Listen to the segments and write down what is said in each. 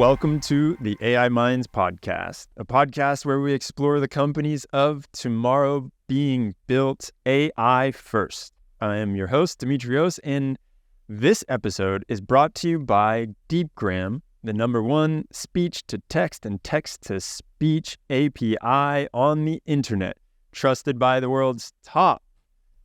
Welcome to the AI-Minds podcast, a podcast where we explore the companies of tomorrow being built AI first. I am your host, Demetrios, and this episode is brought to you by Deepgram, the #1 speech-to-text and text-to-speech API on the internet, trusted by the world's top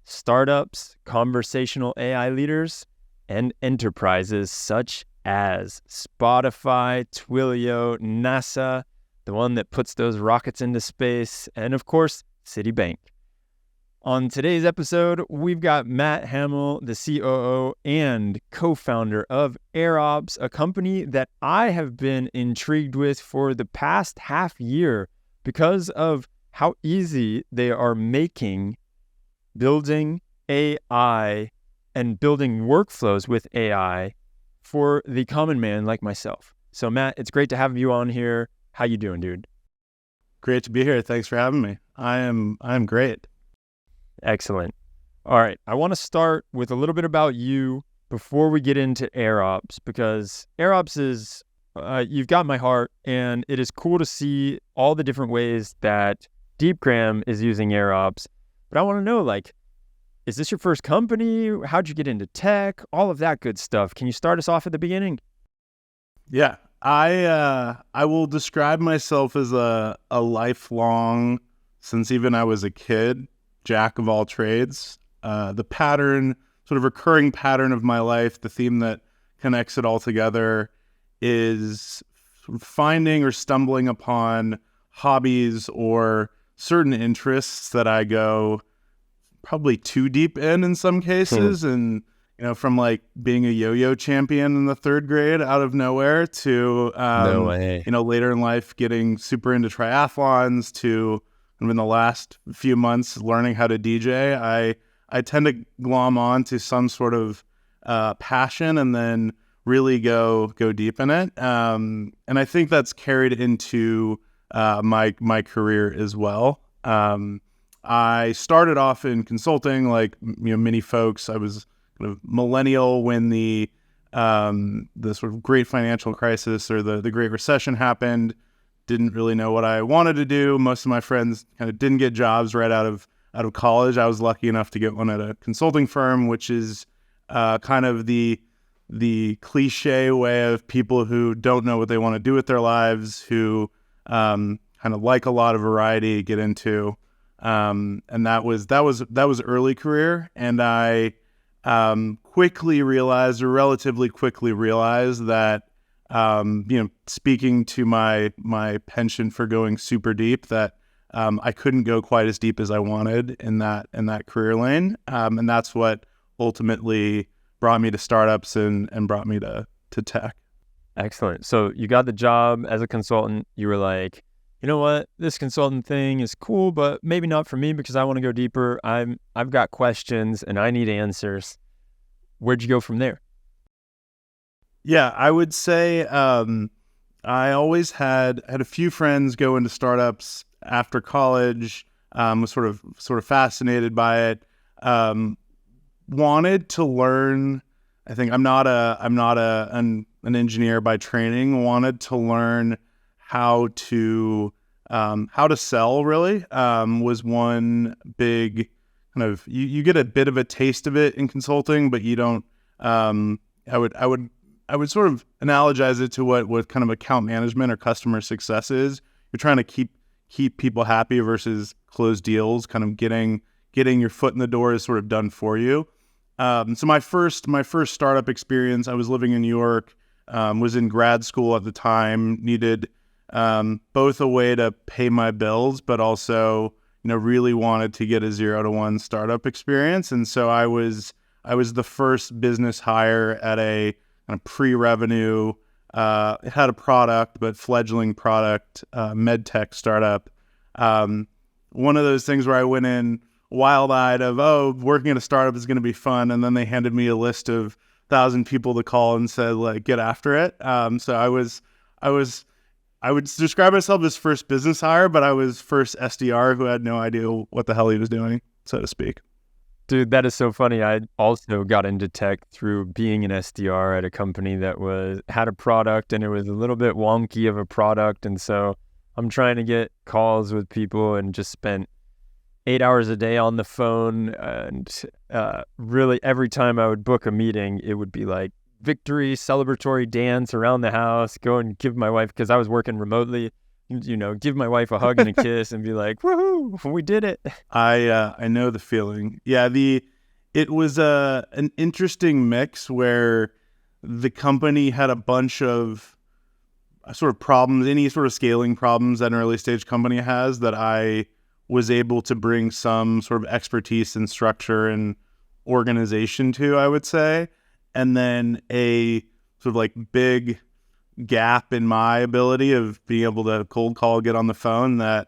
startups, conversational AI leaders, and enterprises such as Spotify, Twilio, NASA, the one that puts those rockets into space, and of course, Citibank. On today's episode, we've got Matt Hammel, the COO and co-founder of AirOps, a company that I have been intrigued with for the past half year because of how easy they are making building AI and building workflows with AI for the common man like myself. So Matt, it's great to have you on here. How you doing, dude? Great to be here. Thanks for having me. I'm great. Excellent. All right. I want to start with a little bit about you before we get into AirOps, because AirOps is, you've got my heart, and it is cool to see all the different ways that Deepgram is using AirOps. But I want to know, is this your first company? How'd you get into tech? All of that good stuff. Can you start us off at the beginning? Yeah, I will describe myself as a lifelong, since even I was a kid, jack of all trades. The pattern, sort of recurring pattern of my life, the theme that connects it all together is finding or stumbling upon hobbies or certain interests that I go probably too deep in some cases. And, from being a yo-yo champion in the third grade out of nowhere to, No way. Later in life, getting super into triathlons to, in the last few months, learning how to DJ. I tend to glom on to some sort of passion and then really go deep in it. And I think that's carried into my career as well. I started off in consulting, many folks. I was kind of millennial when the sort of great financial crisis or the Great Recession happened. Didn't really know what I wanted to do. Most of my friends kind of didn't get jobs right out of college. I was lucky enough to get one at a consulting firm, which is kind of the cliche way of people who don't know what they want to do with their lives, who kind of like a lot of variety, get into. And that was early career. And I relatively quickly realized that, speaking to my penchant for going super deep, that I couldn't go quite as deep as I wanted in that career lane. And that's what ultimately brought me to startups and brought me to tech. Excellent. So you got the job as a consultant. You were like, you know what, this consultant thing is cool, but maybe not for me because I want to go deeper. I've got questions and I need answers. Where'd you go from there? Yeah, I would say I always had a few friends go into startups after college. Was sort of fascinated by it. Wanted to learn. I think I'm not an engineer by training. Wanted to learn how to sell, really. Was one big kind of, you get a bit of a taste of it in consulting, but you don't. I would sort of analogize it to what kind of account management or customer success is. You're trying to keep people happy versus close deals. Kind of getting your foot in the door is sort of done for you. So my first startup experience, I was living in New York. Was in grad school at the time. Needed both a way to pay my bills, but also, really wanted to get a 0 to 1 startup experience. And so I was the first business hire at a kind of pre-revenue, it had a product, but fledgling product, med tech startup. One of those things where I went in wild-eyed of, working at a startup is going to be fun. And then they handed me a list of 1,000 people to call and said, get after it. So I would describe myself as first business hire, but I was first SDR who had no idea what the hell he was doing, so to speak. Dude, that is so funny. I also got into tech through being an SDR at a company that had a product, and it was a little bit wonky of a product. And so I'm trying to get calls with people and just spent 8 hours a day on the phone. And really every time I would book a meeting, it would be like victory, celebratory dance around the house, go and give my wife, because I was working remotely, give my wife a hug and a kiss and be like, woohoo, we did it. I know the feeling. Yeah, it was an interesting mix where the company had a bunch of sort of problems, any sort of scaling problems that an early stage company has, that I was able to bring some sort of expertise and structure and organization to, I would say. And then a sort of like big gap in my ability of being able to cold call, get on the phone, that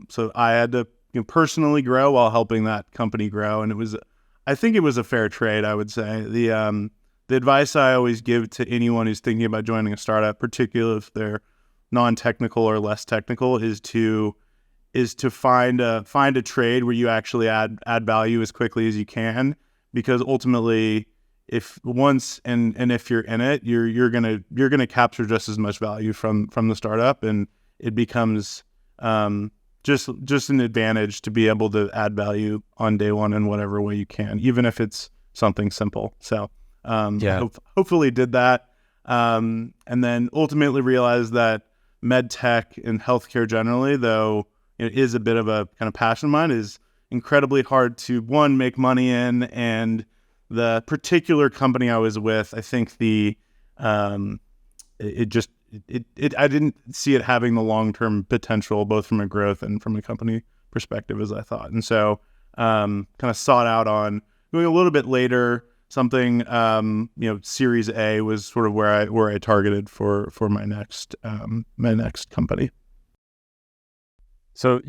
so I had to personally grow while helping that company grow. And I think it was a fair trade, I would say. The advice I always give to anyone who's thinking about joining a startup, particularly if they're non-technical or less technical, is to find a trade where you actually add value as quickly as you can, because ultimately, if you're in it, you're gonna capture just as much value from the startup, and it becomes just an advantage to be able to add value on day one in whatever way you can, even if it's something simple. So hopefully did that, and then ultimately realized that med tech and healthcare generally, though it is a bit of a kind of passion of mine, is incredibly hard to make money in. And the particular company I was with, I think I didn't see it having the long-term potential, both from a growth and from a company perspective, as I thought. And so kind of sought out on going a little bit later, something, Series A was sort of where I targeted for my next company. So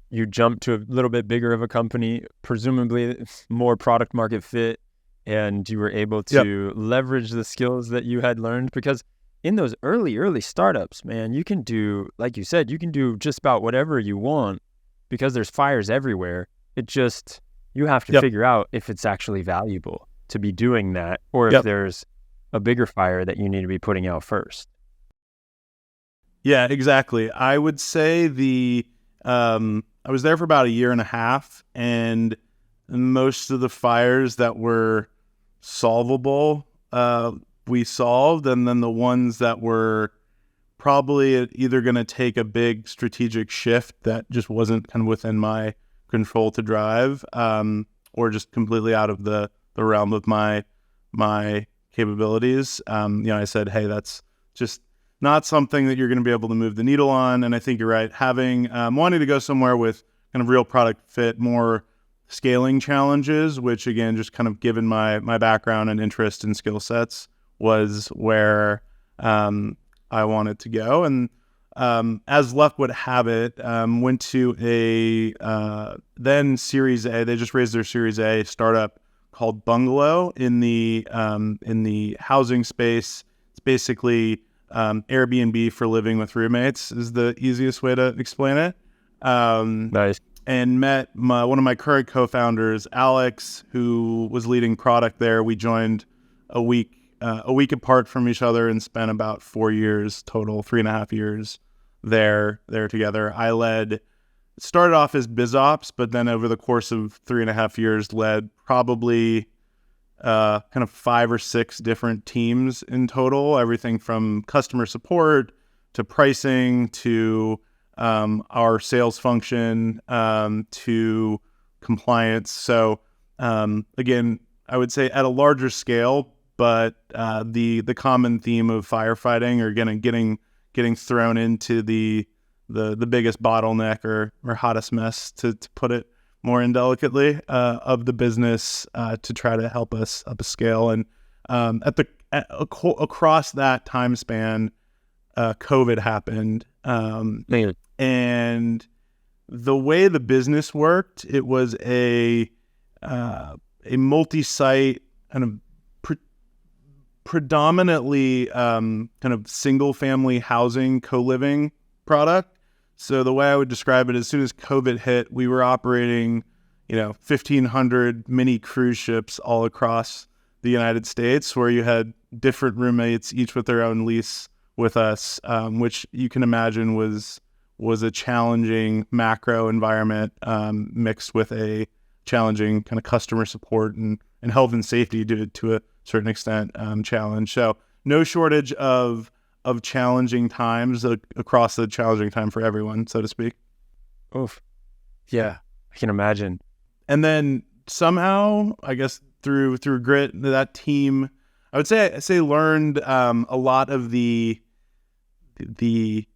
you jumped to a little bit bigger of a company, presumably more product market fit, and you were able to leverage the skills that you had learned. Because in those early startups, man, you can do, like you said, you can do just about whatever you want because there's fires everywhere. You have to figure out if it's actually valuable to be doing that, or if there's a bigger fire that you need to be putting out first. Yeah, exactly. I would say I was there for about a year and a half, and most of the fires that were solvable, we solved. And then the ones that were probably either going to take a big strategic shift that just wasn't kind of within my control to drive, or just completely out of the realm of my capabilities. I said, hey, that's just not something that you're going to be able to move the needle on. And I think you're right. Having wanting to go somewhere with kind of real product fit, more scaling challenges, which again, just kind of given my background and interest and skill sets, was where I wanted to go. And as luck would have it, went to a then Series A. They just raised their Series A startup called Bungalow in the housing space. It's basically Airbnb for living with roommates is the easiest way to explain it. Nice. And met one of my current co-founders, Alex, who was leading product there. We joined a week apart from each other and spent about 4 years total, 3.5 years there together. Started off as biz ops, but then over the course of 3.5 years led probably kind of 5 or 6 different teams in total, everything from customer support to pricing to our sales function to compliance. So again, I would say at a larger scale, but the common theme of firefighting, or getting thrown into the biggest bottleneck or hottest mess, to put it more indelicately, of the business, to try to help us scale. And across that time span, COVID happened. And the way the business worked, it was a multi-site kind of predominantly kind of single-family housing co-living product. So the way I would describe it, as soon as COVID hit, we were operating, 1,500 mini cruise ships all across the United States, where you had different roommates, each with their own lease with us, which you can imagine was a challenging macro environment, mixed with a challenging kind of customer support and health and safety to a certain extent challenge. So no shortage of challenging times across the challenging time for everyone, so to speak. Oof. Yeah, I can imagine. And then somehow, I guess through grit, that team, I would say learned a lot of the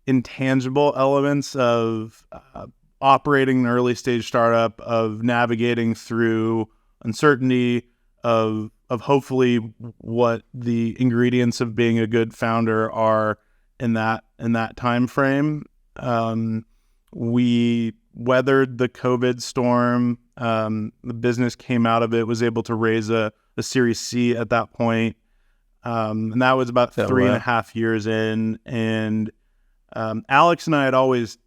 intangible elements of operating an early stage startup, of navigating through uncertainty, of hopefully what the ingredients of being a good founder are in that time frame. We weathered the COVID storm. The business came out of it, was able to raise a Series C at that point. And that was about 3.5 years in. And Alex and I had always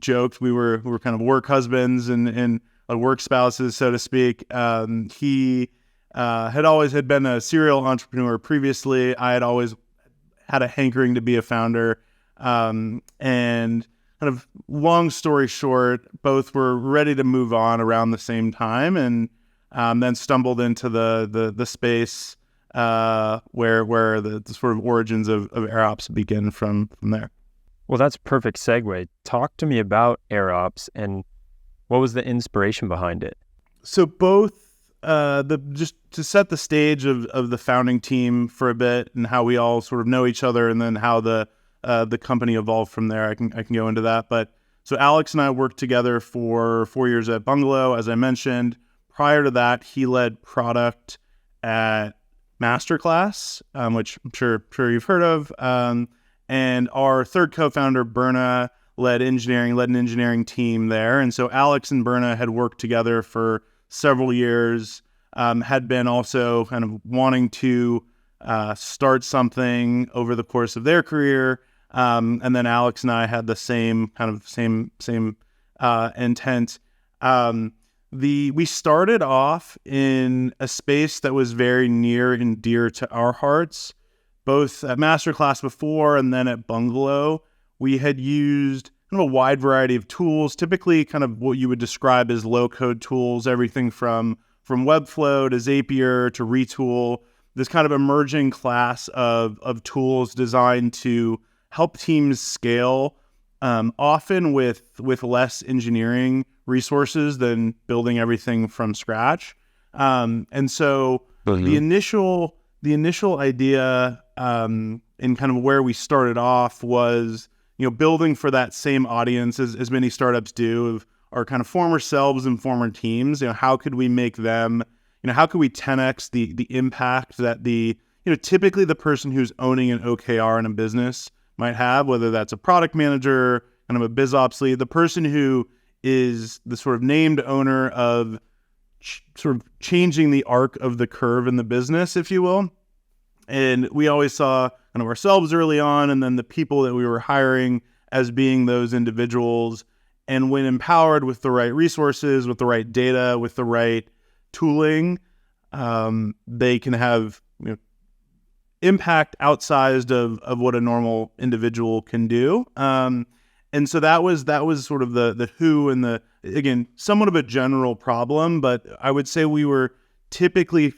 joked we were kind of work husbands and work spouses, so to speak. He had been a serial entrepreneur previously. I had always had a hankering to be a founder. And kind of long story short, both were ready to move on around the same time, and then stumbled into the space where the sort of origins of AirOps begin from there. Well, that's a perfect segue. Talk to me about AirOps and what was the inspiration behind it? So both just to set the stage of the founding team for a bit and how we all sort of know each other, and then how the company evolved from there. I can go into that. But so Alex and I worked together for 4 years at Bungalow, as I mentioned. Prior to that, he led product at Masterclass, which I'm sure you've heard of. And our third co-founder, Berna, led an engineering team there. And so Alex and Berna had worked together for several years, had been also kind of wanting to start something over the course of their career. And then Alex and I had the same intent. We started off in a space that was very near and dear to our hearts, both at Masterclass before and then at Bungalow. We had used kind of a wide variety of tools, typically kind of what you would describe as low-code tools, everything from Webflow to Zapier to Retool, this kind of emerging class of tools designed to help teams scale, often with less engineering resources than building everything from scratch. And so the initial idea and kind of where we started off was, building for that same audience as many startups do, of our kind of former selves and former teams. How could we make them, how could we 10x the impact that typically the person who's owning an OKR in a business might have, whether that's a product manager, kind of a biz ops lead, the person who is the sort of named owner of sort of changing the arc of the curve in the business, if you will. And we always saw kind of ourselves early on, and then the people that we were hiring as being those individuals. And when empowered with the right resources, with the right data, with the right tooling, they can have impact outsized of what a normal individual can do. And so that was sort of the who, and again, somewhat of a general problem, but I would say we were typically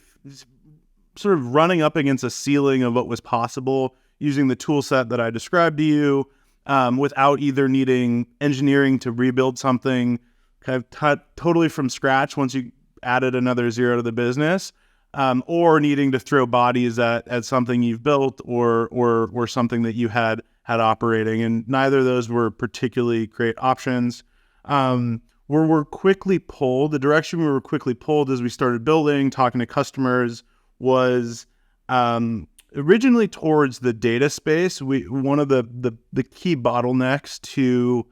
sort of running up against a ceiling of what was possible using the tool set that I described to you, without either needing engineering to rebuild something kind of totally from scratch once you added another zero to the business, or needing to throw bodies at something you've built or something that you had operating. And neither of those were particularly great options. We're quickly pulled. The direction we were quickly pulled as we started building, talking to customers, was originally towards the data space. One of the key bottlenecks to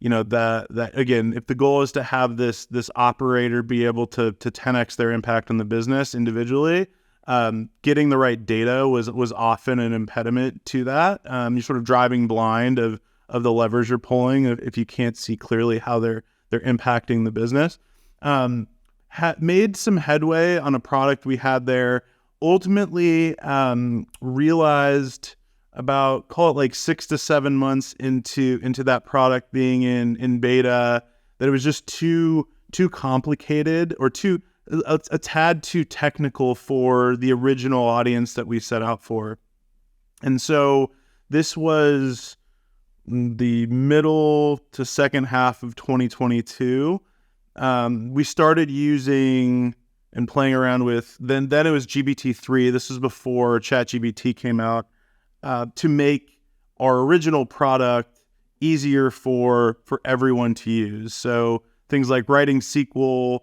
that again, if the goal is to have this operator be able to 10x their impact on the business individually, getting the right data was often an impediment to that. You're sort of driving blind of the levers you're pulling if you can't see clearly how they're impacting the business. Made some headway on a product we had there. Ultimately, realized about, call it like 6 to 7 months into that product being in beta, that it was just too complicated, or a tad too technical for the original audience that we set out for. And so this was the middle to second half of 2022. We started using and playing around with, then it was GPT-3. This was before ChatGPT came out, to make our original product easier for everyone to use. So things like writing SQL,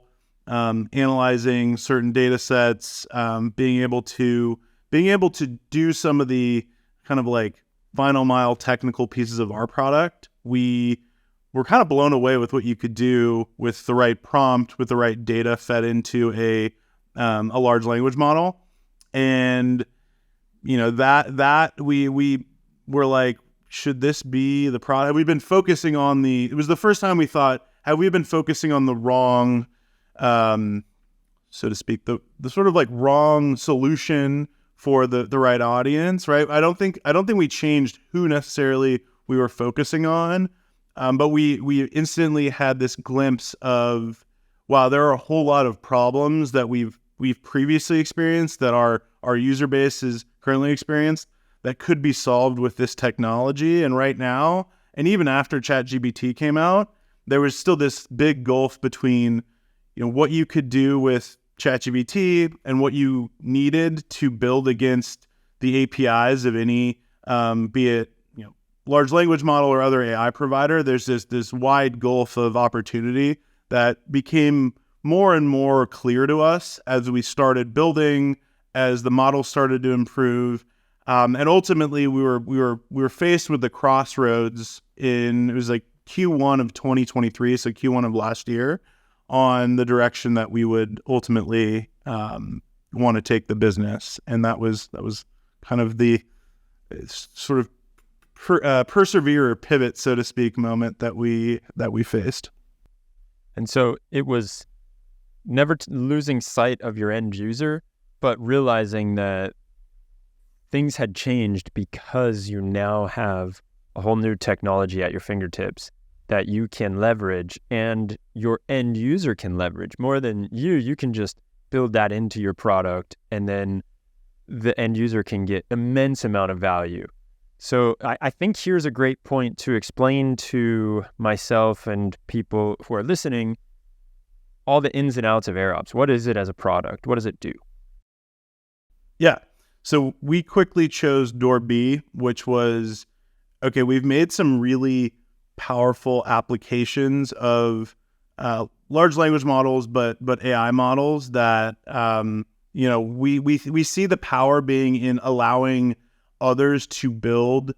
analyzing certain data sets, being able to do some of the kind of like final mile technical pieces of our product. We were kind of blown away with what you could do with the right prompt, with the right data fed into a large language model. And that we were like, should this be the product? We've been focusing on it was the first time we thought, have we been focusing on the wrong, so to speak, the sort of like wrong solution for the right audience, right? I don't think we changed who necessarily we were focusing on, but we instantly had this glimpse of, wow, there are a whole lot of problems that we've previously experienced, that our user base is currently experienced, that could be solved with this technology. And right now, and even after ChatGPT came out, there was still this big gulf between what you could do with ChatGPT and what you needed to build against the APIs of any, be it large language model or other AI provider. There's this wide gulf of opportunity that became more and more clear to us as we started building, as the model started to improve, and ultimately we were faced with the crossroads it was like Q1 of 2023, so Q1 of last year, on the direction that we would ultimately want to take the business. And that was kind of the sort of persevere or pivot, so to speak, moment that we faced. And so it was never losing sight of your end user, but realizing that things had changed because you now have a whole new technology at your fingertips that you can leverage, and your end user can leverage more than you can just build that into your product, and then the end user can get immense amount of value. So I think here's a great point to explain to myself and people who are listening all the ins and outs of AirOps. What is it as a product? What does it do? Yeah. So we quickly chose door B, which was, okay, we've made some really powerful applications of large language models, but AI models that we see the power being in allowing others to build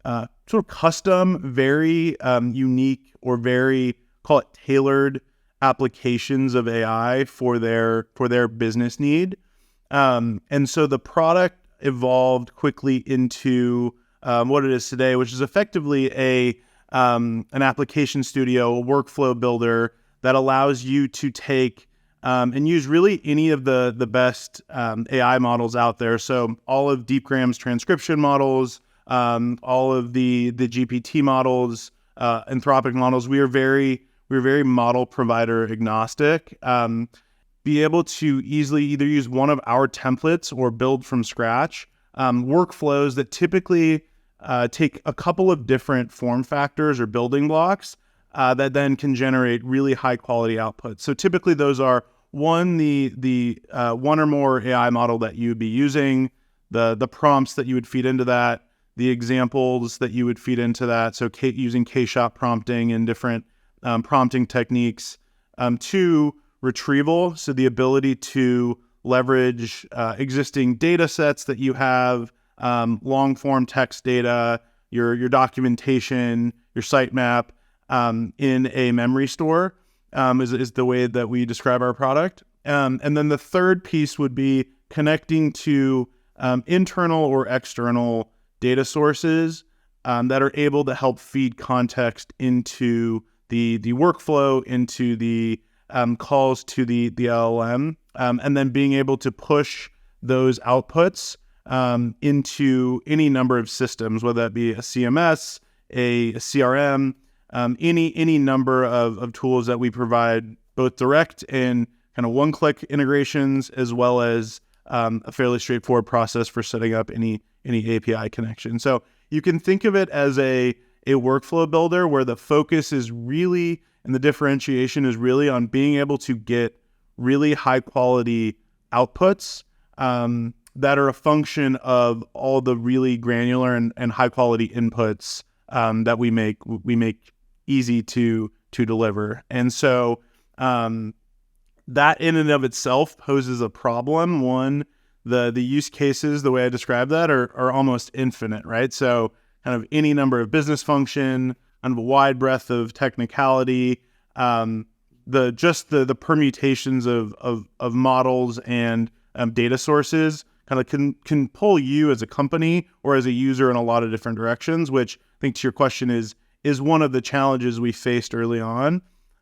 sort of custom, very unique, or very, call it tailored applications of AI for their business need. And so the product evolved quickly into what it is today, which is effectively an application studio, a workflow builder that allows you to take and use really any of the best AI models out there. So all of Deepgram's transcription models, all of the GPT models, Anthropic models. We're very model provider agnostic. Be able to easily either use one of our templates or build from scratch workflows that typically take a couple of different form factors or building blocks that then can generate really high quality outputs. So typically those are the one or more AI model that you would be using, the prompts that you would feed into that, the examples that you would feed into that. So using K-shot prompting and different prompting techniques. 2, retrieval. So the ability to leverage existing data sets that you have, long form text data, your documentation, your sitemap in a memory store is the way that we describe our product. And then the third piece would be connecting to internal or external data sources that are able to help feed context into the workflow, into the calls to the LLM, and then being able to push those outputs into any number of systems, whether that be a CMS, a CRM, any number of tools that we provide, both direct and kind of one-click integrations, as well as a fairly straightforward process for setting up any API connection. So you can think of it as a workflow builder where the focus is really, and the differentiation is really on being able to get really high quality outputs that are a function of all the really granular and high quality inputs that we make easy to deliver. And so that in and of itself poses a problem. One, the use cases, the way I describe that, are almost infinite, right? So kind of any number of business function, kind of a wide breadth of technicality, the permutations of models and data sources kind of can pull you as a company or as a user in a lot of different directions, which I think to your question is one of the challenges we faced early on.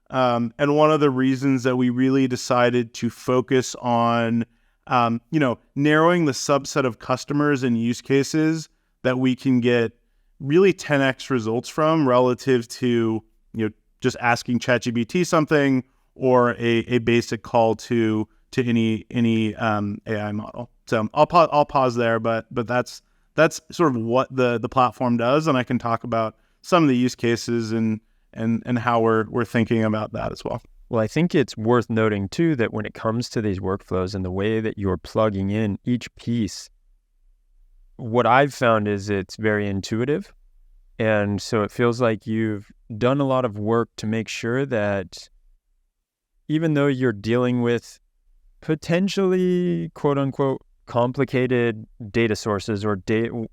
And one of the reasons that we really decided to focus on, narrowing the subset of customers and use cases that we can get really 10x results from relative to, just asking ChatGPT something or a basic call to any AI model. So I'll pause there, but that's sort of what the platform does, and I can talk about some of the use cases and how we're thinking about that as well. Well, I think it's worth noting too that when it comes to these workflows and the way that you're plugging in each piece, what I've found is it's very intuitive. And so it feels like you've done a lot of work to make sure that even though you're dealing with potentially, quote unquote, complicated data sources or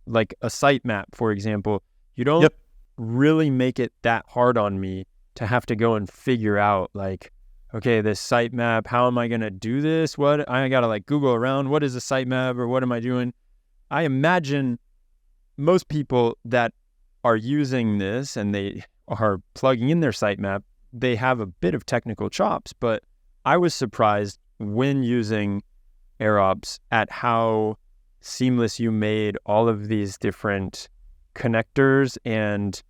like a sitemap, for example, you don't really make it that hard on me to have to go and figure out like, okay, this sitemap, how am I going to do this? What I got to like Google around, what is a sitemap or what am I doing? I imagine most people that are using this and they are plugging in their sitemap, they have a bit of technical chops, but I was surprised when using AirOps at how seamless you made all of these different connectors, and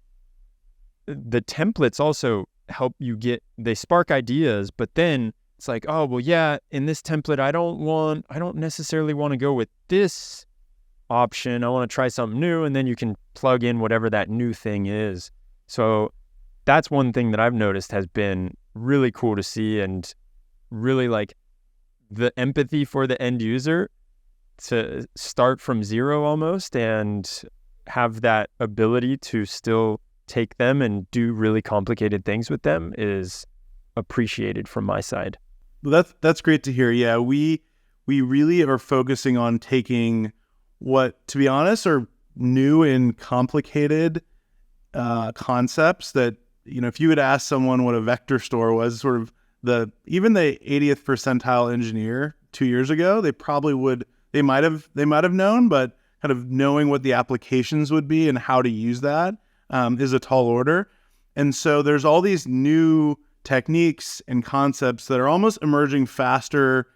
the templates also help you they spark ideas, but then it's like, oh, well, yeah, in this template, I don't necessarily want to go with this option. I want to try something new. And then you can plug in whatever that new thing is. So that's one thing that I've noticed has been really cool to see, and really like the empathy for the end user to start from zero almost and have that ability to still take them and do really complicated things with them is appreciated from my side. That's great to hear. Yeah, we really are focusing on taking what, to be honest, are new and complicated concepts that, if you had asked someone what a vector store was, sort of even the 80th percentile engineer 2 years ago, they might have known, but kind of knowing what the applications would be and how to use that is a tall order. And so there's all these new techniques and concepts that are almost emerging faster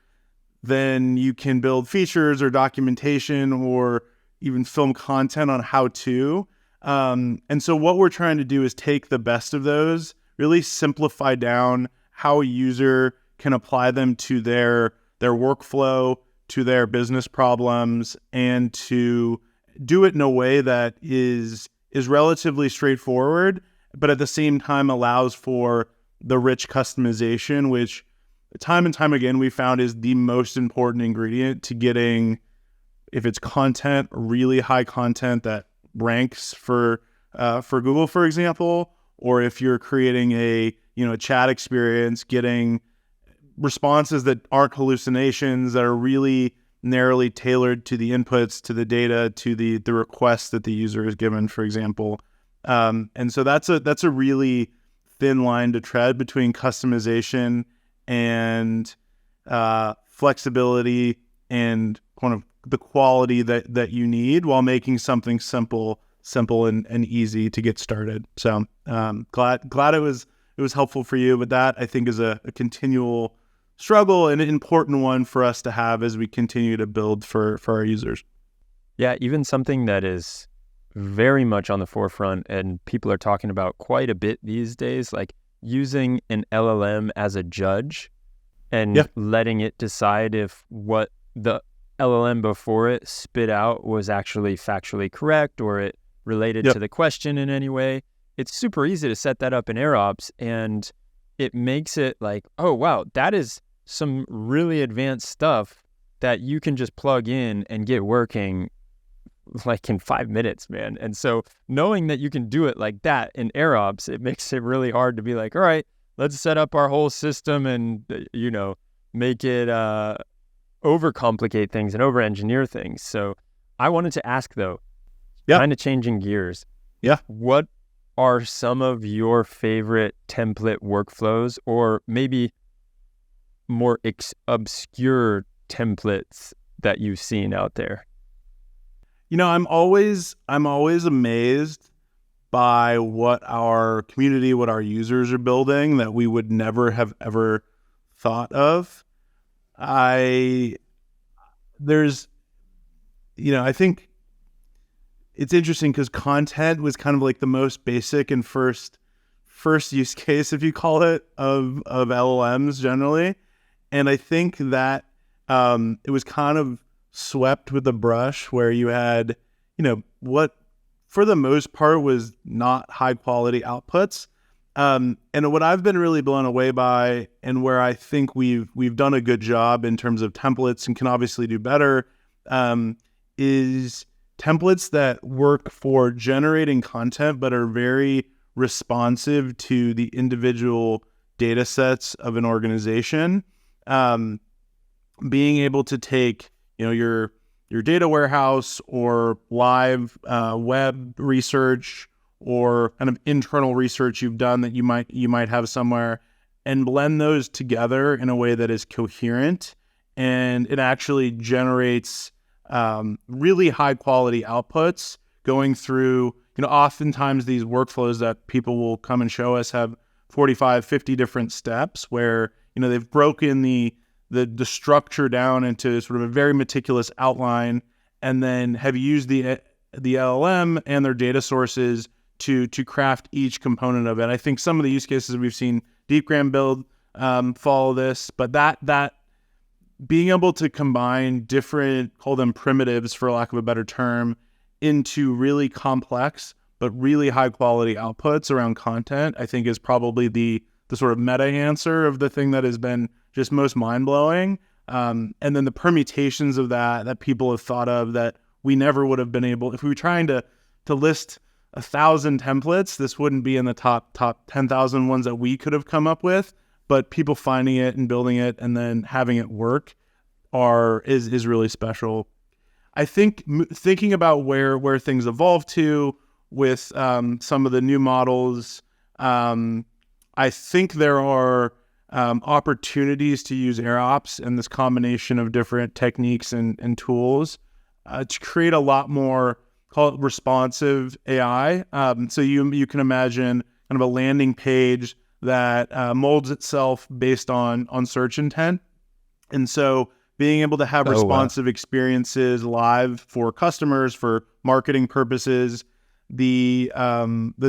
than you can build features or documentation or even film content on how to. And so what we're trying to do is take the best of those, really simplify down how a user can apply them to their workflow, to their business problems, and to do it in a way that is relatively straightforward, but at the same time allows for the rich customization, which time and time again we found is the most important ingredient to getting, if it's content, really high content that ranks for Google, for example, or if you're creating a chat experience, getting responses that aren't hallucinations, that are really narrowly tailored to the inputs, to the data, to the requests that the user is given, for example. And so that's a really thin line to tread between customization and flexibility and kind of the quality that you need while making something simple and easy to get started. So glad it was was helpful for you. But that I think is a continual struggle and an important one for us to have as we continue to build for our users. Yeah, even something that is very much on the forefront and people are talking about quite a bit these days, like using an LLM as a judge and letting it decide if what the LLM before it spit out was actually factually correct or it related to the question in any way. It's super easy to set that up in AirOps, and it makes it like, oh, wow, that is some really advanced stuff that you can just plug in and get working like in 5 minutes, man. And so knowing that you can do it like that in AirOps, it makes it really hard to be like, all right, let's set up our whole system and, make it overcomplicate things and over-engineer things. So I wanted to ask, though, kind of changing gears. Yeah. What are some of your favorite template workflows, or maybe more obscure templates that you've seen out there? I'm always amazed by what our community, what our users are building that we would never have ever thought of. I think it's interesting because content was kind of like the most basic and first use case, if you call it, of LLMs generally. And I think that it was kind of swept with a brush where you had, what for the most part was not high quality outputs. And what I've been really blown away by, and where I think we've done a good job in terms of templates and can obviously do better, is templates that work for generating content but are very responsive to the individual data sets of an organization. Being able to take your data warehouse or live web research or kind of internal research you've done that you might have somewhere, and blend those together in a way that is coherent, and it actually generates really high quality outputs going through, oftentimes these workflows that people will come and show us have 45, 50 different steps where, they've broken the structure down into sort of a very meticulous outline, and then have used the LLM and their data sources to craft each component of it. I think some of the use cases we've seen Deepgram build follow this, but that being able to combine different, call them primitives for lack of a better term, into really complex but really high quality outputs around content, I think is probably the sort of meta answer of the thing that has been just most mind-blowing. And then the permutations of that people have thought of that we never would have been able, if we were trying to list 1,000 templates, this wouldn't be in the top 10,000 ones that we could have come up with, but people finding it and building it and then having it work is really special. I think thinking about where things evolve to with some of the new models, I think there are opportunities to use AirOps and this combination of different techniques and tools to create a lot more, call it responsive AI. So you can imagine kind of a landing page that molds itself based on search intent. And so being able to have responsive experiences live for customers, for marketing purposes, the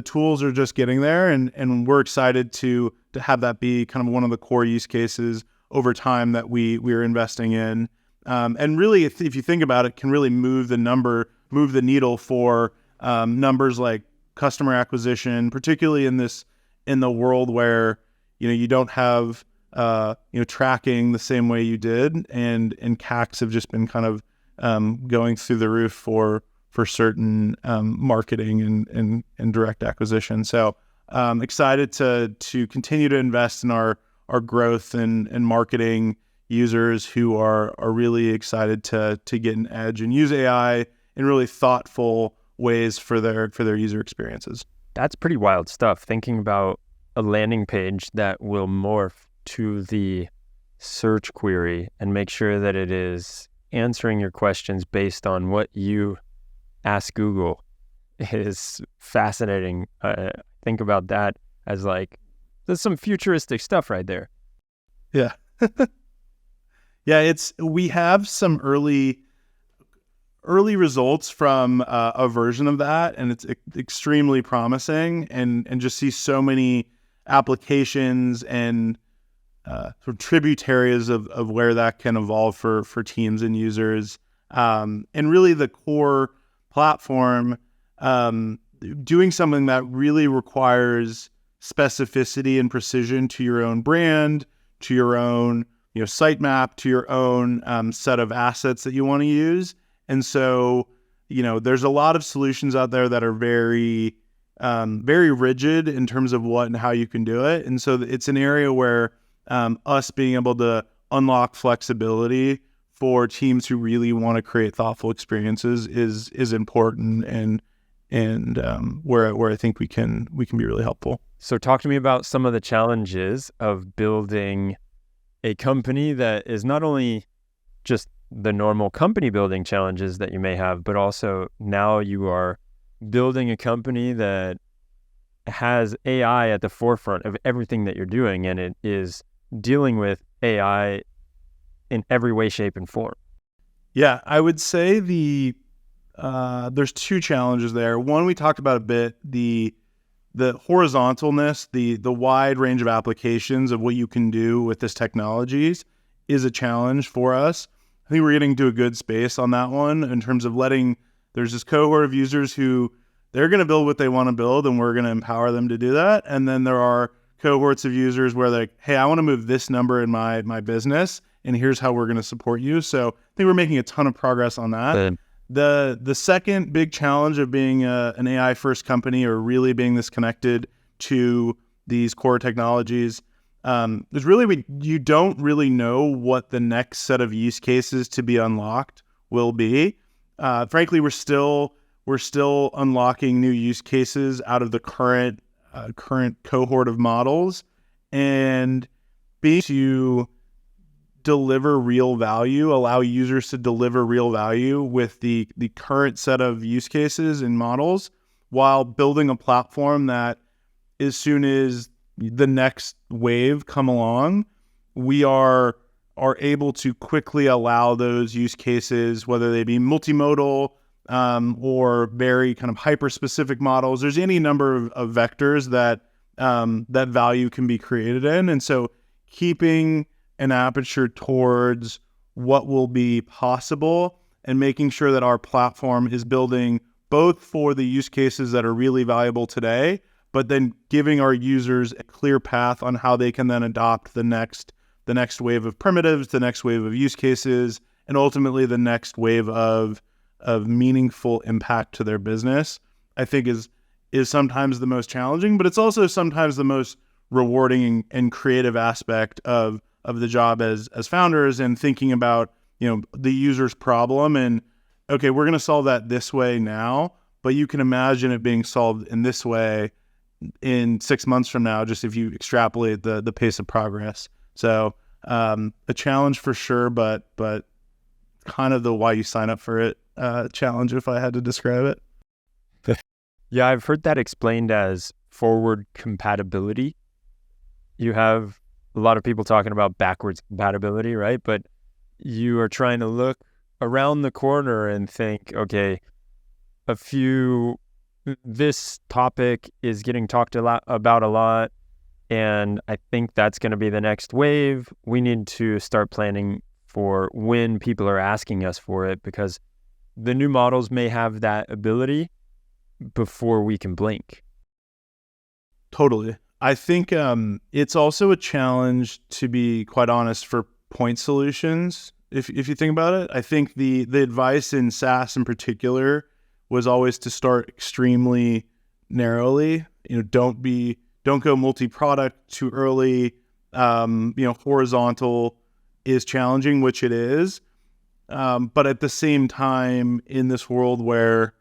tools are just getting there, and we're excited to have that be kind of one of the core use cases over time that we're investing in. And really, if you think about it, can really move the needle for numbers like customer acquisition, particularly in the world where you don't have tracking the same way you did, and CACs have just been kind of going through the roof for certain marketing and direct acquisition. So excited to continue to invest in our growth and marketing users who are really excited to get an edge and use AI in really thoughtful ways for their user experiences. That's pretty wild stuff. Thinking about a landing page that will morph to the search query and make sure that it is answering your questions based on what you ask Google is fascinating. Think about that as like That's some futuristic stuff right there. Yeah. Yeah, we have some early results from a version of that, and it's extremely promising, and just see so many applications and sort of tributaries of where that can evolve for teams and users. And really the core platform doing something that really requires specificity and precision to your own brand, to your own sitemap, to your own set of assets that you want to use. And so, there's a lot of solutions out there that are very, very rigid in terms of what and how you can do it. And so it's an area where us being able to unlock flexibility for teams who really want to create thoughtful experiences is important, and where I think we can be really helpful. So talk to me about some of the challenges of building a company that is not only just the normal company building challenges that you may have, but also now you are building a company that has AI at the forefront of everything that you're doing, and it is dealing with AI in every way, shape, and form. Yeah, I would say there's two challenges there. One, we talked about a bit, the horizontalness, the wide range of applications of what you can do with this technologies is a challenge for us. I think we're getting to a good space on that one in terms of there's this cohort of users who they're going to build what they want to build, and we're going to empower them to do that. And then there are cohorts of users where they're like, hey, I want to move this number in my business, and here's how we're going to support you. So I think we're making a ton of progress on that. The second big challenge of being an AI first company, or really being this connected to these core technologies, is really you don't really know what the next set of use cases to be unlocked will be. Frankly, we're still unlocking new use cases out of the current cohort of models, and being to deliver real value, allow users to deliver real value with the current set of use cases and models, while building a platform that as soon as the next wave come along, we are able to quickly allow those use cases, whether they be multimodal or very kind of hyper-specific models. There's any number of vectors that value can be created in. And so keeping an aperture towards what will be possible and making sure that our platform is building both for the use cases that are really valuable today, but then giving our users a clear path on how they can then adopt the next wave of primitives, the next wave of use cases, and ultimately the next wave of meaningful impact to their business, I think is sometimes the most challenging, but it's also sometimes the most rewarding and creative aspect of the job as founders, and thinking about, the user's problem and, okay, we're going to solve that this way now, but you can imagine it being solved in this way in 6 months from now, just if you extrapolate the pace of progress. So a challenge for sure, but kind of the why you sign up for it challenge, if I had to describe it. Yeah, I've heard that explained as forward compatibility. You have a lot of people talking about backwards compatibility, right? But you are trying to look around the corner and think, okay, this topic is getting talked about a lot, and I think that's going to be the next wave. We need to start planning for when people are asking us for it, because the new models may have that ability before we can blink. Totally. I think it's also a challenge, to be quite honest, for point solutions. If you think about it, I think the advice in SaaS in particular was always to start extremely narrowly. Don't go multi-product too early. Horizontal is challenging, which it is. But at the same time, in this world where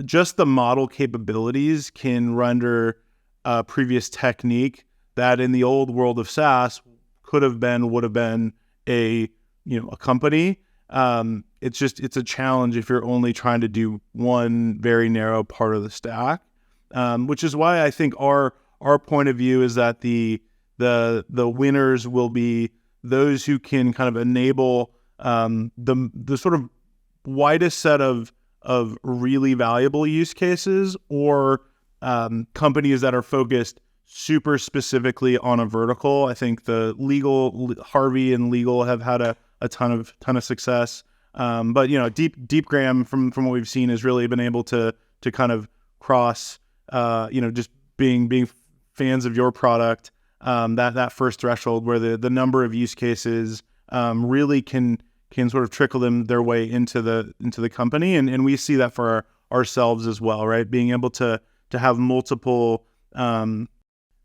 just the model capabilities can render a previous technique that in the old world of SaaS would have been a company. It's a challenge if you're only trying to do one very narrow part of the stack. which is why I think our point of view is that the winners will be those who can kind of enable the sort of widest set of really valuable use cases, or companies that are focused super specifically on a vertical. I think Harvey and legal have had a ton of success. But Deepgram from what we've seen has really been able to kind of cross, just being fans of your product, that first threshold where the number of use cases really can sort of trickle their way into the company, and we see that for ourselves as well, right? Being able to have multiple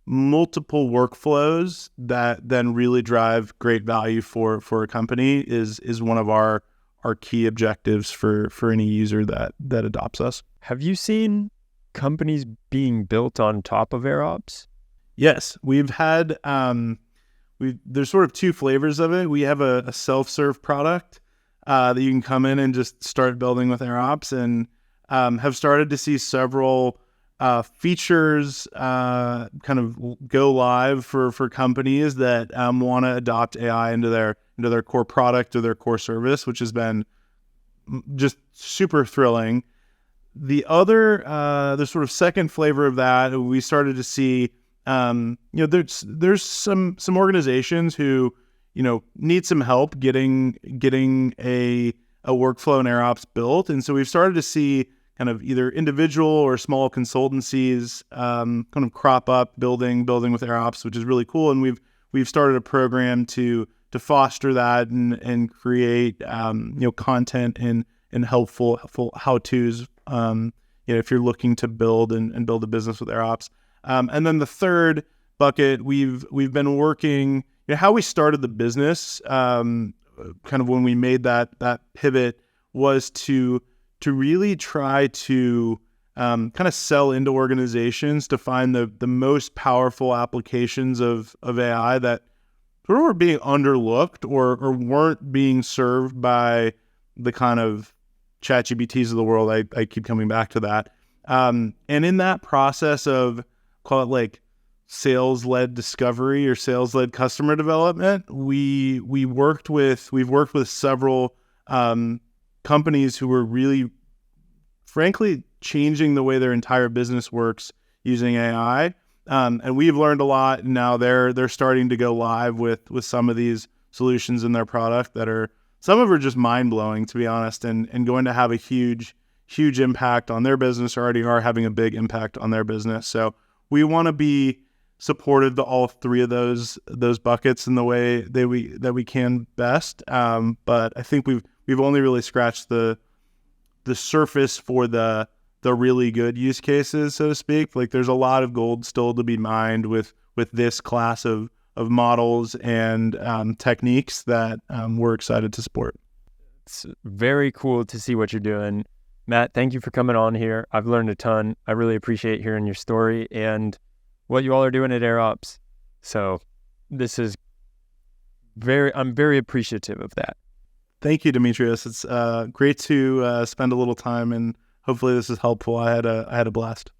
workflows that then really drive great value for a company is one of our key objectives for any user that adopts us. Have you seen companies being built on top of AirOps? Yes, we've had there's sort of two flavors of it. We have a self-serve product that you can come in and just start building with AirOps, and have started to see several features kind of go live for companies that want to adopt AI into their core product or their core service, which has been just super thrilling. The other, the sort of second flavor of that, we started to see, there's some organizations who, need some help getting a workflow in AirOps built. And so we've started to see kind of either individual or small consultancies kind of crop up building with AirOps, which is really cool. And we've started a program to foster that and create content and helpful how-tos if you're looking to build and build a business with AirOps. And then the third bucket, we've been working, how we started the business, kind of when we made that pivot, was to really try to kind of sell into organizations to find the most powerful applications of AI that sort of were being underlooked or weren't being served by the kind of ChatGPTs of the world. I keep coming back to that. And in that process of, call it like sales-led discovery or sales-led customer development, we've worked with several companies who were really, frankly, changing the way their entire business works using AI. And we've learned a lot. And now they're starting to go live with some of these solutions in their product that some of them are just mind-blowing, to be honest, and going to have a huge impact on their business, or already are having a big impact on their business. So we want to be supportive to all three of those buckets in the way that we can best. But I think we've only really scratched the surface for the really good use cases, so to speak. Like, there's a lot of gold still to be mined with this class of models and techniques that we're excited to support. It's very cool to see what you're doing. Matt, thank you for coming on here. I've learned a ton. I really appreciate hearing your story and what you all are doing at AirOps. So this is I'm very appreciative of that. Thank you, Demetrios. It's great to spend a little time, and hopefully this is helpful. I had a blast.